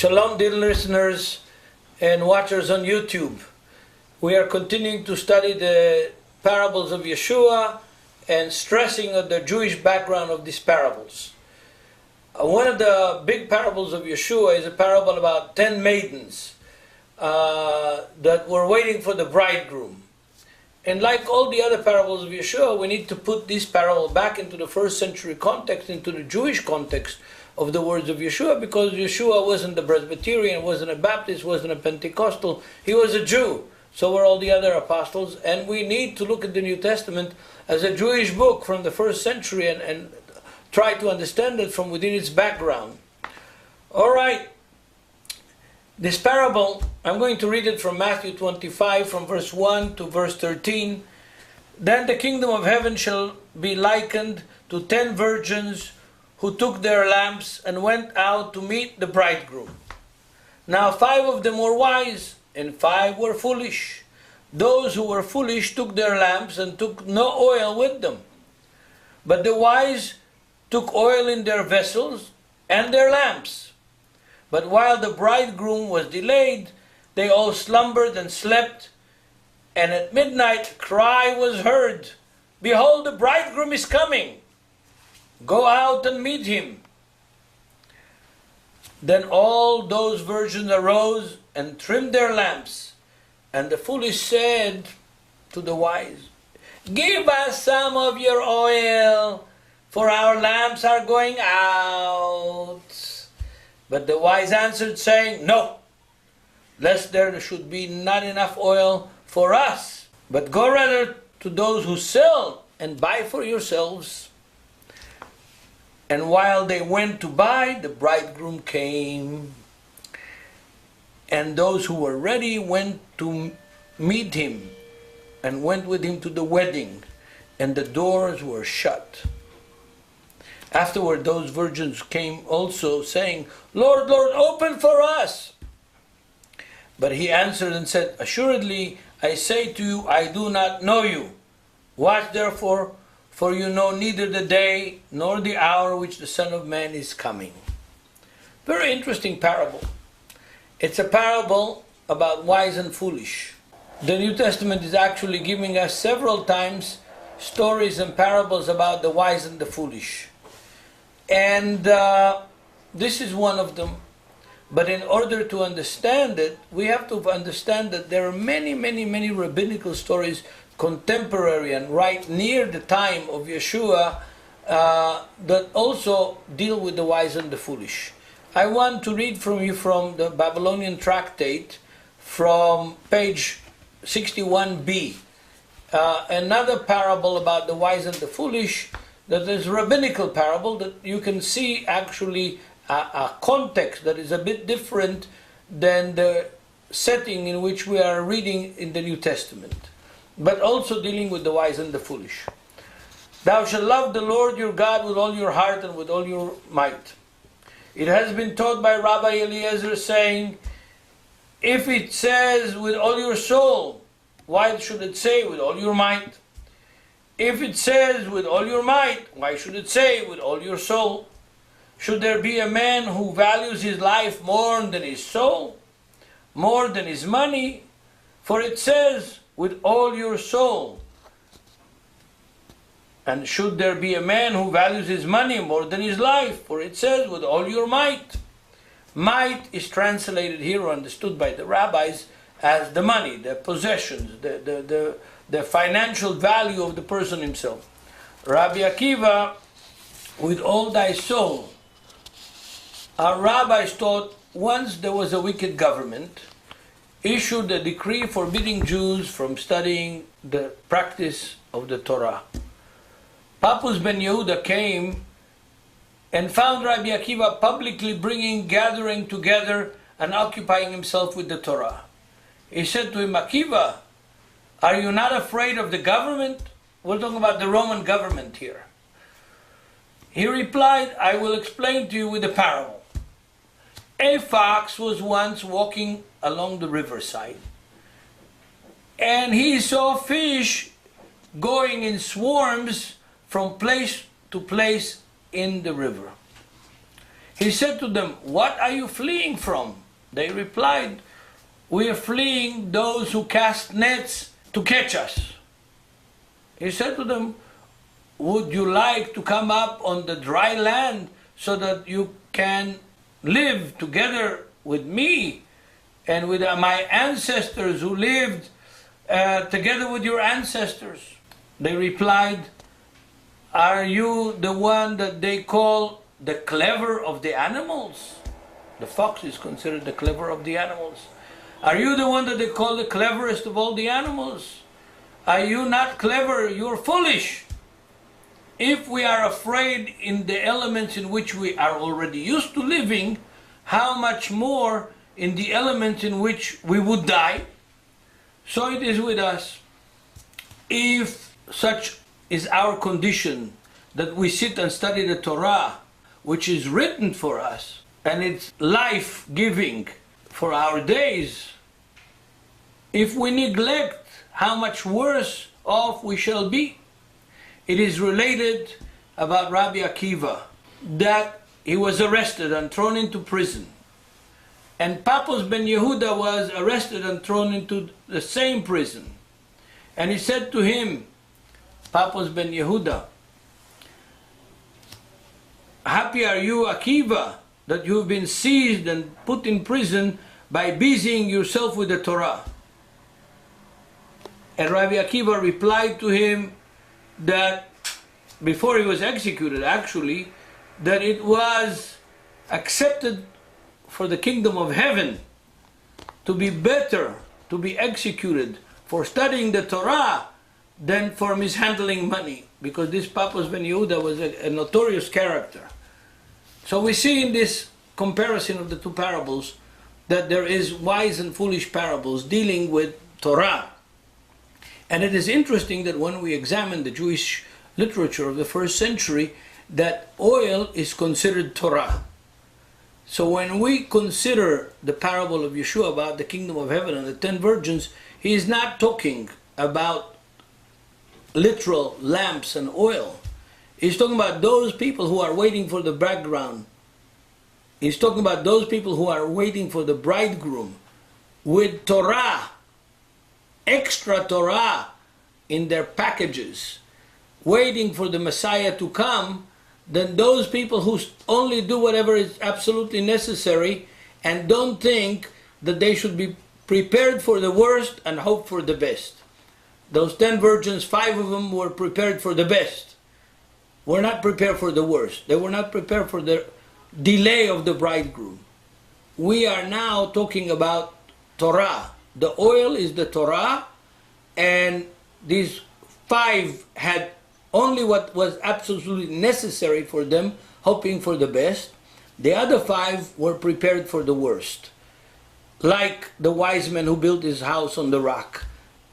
Shalom, dear listeners and watchers on YouTube. We are continuing to study the parables of Yeshua and stressing on the Jewish background of these parables. One of the big parables of Yeshua is a parable about 10 maidens that were waiting for the bridegroom. And like all the other parables of Yeshua, we need to put this parable back into the first century context, into the Jewish context of the words of Yeshua, because Yeshua wasn't a Presbyterian, wasn't a Baptist, wasn't a Pentecostal. He was a Jew. So were all the other apostles. And we need to look at the New Testament as a Jewish book from the first century and try to understand it from within its background. All right. This parable, I'm going to read it from Matthew 25, from verse 1 to verse 13. Then the kingdom of heaven shall be likened to 10 virgins who took their lamps and went out to meet the bridegroom. Now 5 of them were wise, and 5 were foolish. Those who were foolish took their lamps and took no oil with them. But the wise took oil in their vessels and their lamps. But while the bridegroom was delayed, they all slumbered and slept. And at midnight a cry was heard, "Behold, the bridegroom is coming. Go out and meet him." Then all those virgins arose and trimmed their lamps. And the foolish said to the wise, "Give us some of your oil, for our lamps are going out." But the wise answered, saying, "No, lest there should be not enough oil for us. But go rather to those who sell and buy for yourselves." And while they went to buy, the bridegroom came. And those who were ready went to meet him and went with him to the wedding, and the doors were shut. Afterward, those virgins came also, saying, "Lord, Lord, open for us." But he answered and said, "Assuredly, I say to you, I do not know you. Watch therefore, for you know neither the day nor the hour which the Son of Man is coming." Very interesting parable. It's a parable about wise and foolish. The New Testament is actually giving us several times stories and parables about the wise and the foolish. And this is one of them. But in order to understand it, we have to understand that there are many rabbinical stories contemporary and right near the time of Yeshua that also deal with the wise and the foolish. I want to read from you from the Babylonian Tractate from page 61b. Another parable about the wise and the foolish, that is a rabbinical parable that you can see actually a context that is a bit different than the setting in which we are reading in the New Testament, but also dealing with the wise and the foolish. "Thou shalt love the Lord your God with all your heart and with all your might." It has been taught by Rabbi Eliezer, saying, if it says with all your soul, why should it say with all your might? If it says with all your might, why should it say with all your soul? Should there be a man who values his life more than his soul, more than his money? For it says with all your soul. And should there be a man who values his money more than his life? For it says with all your might. Might is translated here or understood by the rabbis as the money, the possessions, the financial value of the person himself. Rabbi Akiva, with all thy soul. Our rabbis taught once there was a wicked government, issued a decree forbidding Jews from studying the practice of the Torah. Pappus ben Yehuda came and found Rabbi Akiva publicly gathering together and occupying himself with the Torah. He said to him, "Akiva, are you not afraid of the government?" We're talking about the Roman government here. He replied, "I will explain to you with a parable. A fox was once walking along the riverside, and he saw fish going in swarms from place to place in the river. He said to them, "What are you fleeing from?" They replied, "We are fleeing those who cast nets to catch us." He said to them, "Would you like to come up on the dry land so that you can live together with me and with my ancestors who lived together with your ancestors?" They replied, "Are you the one that they call the clever of the animals?" The fox is considered the clever of the animals. "Are you the one that they call the cleverest of all the animals? Are you not clever? You're foolish. If we are afraid in the elements in which we are already used to living, how much more in the elements in which we would die?" So it is with us. If such is our condition, that we sit and study the Torah, which is written for us, and it's life-giving for our days, if we neglect, how much worse off we shall be. It is related about Rabbi Akiva that he was arrested and thrown into prison. And Pappos ben Yehuda was arrested and thrown into the same prison. And he said to him, Pappos ben Yehuda, "Happy are you, Akiva, that you have been seized and put in prison by busying yourself with the Torah." And Rabbi Akiva replied to him that before he was executed, actually, that it was accepted for the kingdom of heaven to be better to be executed for studying the Torah than for mishandling money, because this Pappos ben Yehuda was a notorious character. So we see in this comparison of the two parables that there is wise and foolish parables dealing with Torah. And it is interesting that when we examine the Jewish literature of the first century, that oil is considered Torah. So when we consider the parable of Yeshua about the kingdom of heaven and the 10 virgins, he is not talking about literal lamps and oil. He's talking about those people who are waiting for the bridegroom. He's talking about those people who are waiting for the bridegroom with Torah, extra Torah in their packages, waiting for the Messiah to come. Then those people who only do whatever is absolutely necessary and don't think that they should be prepared for the worst and hope for the best. Those 10 virgins, 5 of them were prepared for the best. Were not prepared for the worst. They were not prepared for the delay of the bridegroom. We are now talking about Torah. The oil is the Torah, and these 5 had only what was absolutely necessary for them, hoping for the best. The other 5 were prepared for the worst. Like the wise man who built his house on the rock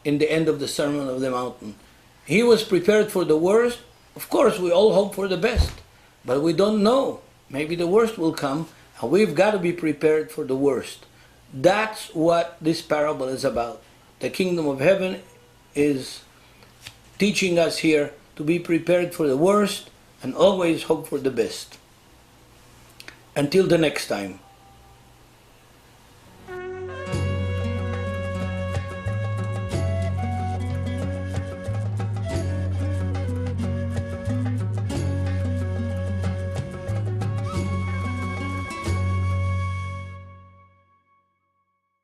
in the end of the Sermon of the Mountain. He was prepared for the worst. Of course, we all hope for the best, but we don't know. Maybe the worst will come, and we've got to be prepared for the worst. That's what this parable is about. The kingdom of heaven is teaching us here to be prepared for the worst and always hope for the best. Until the next time.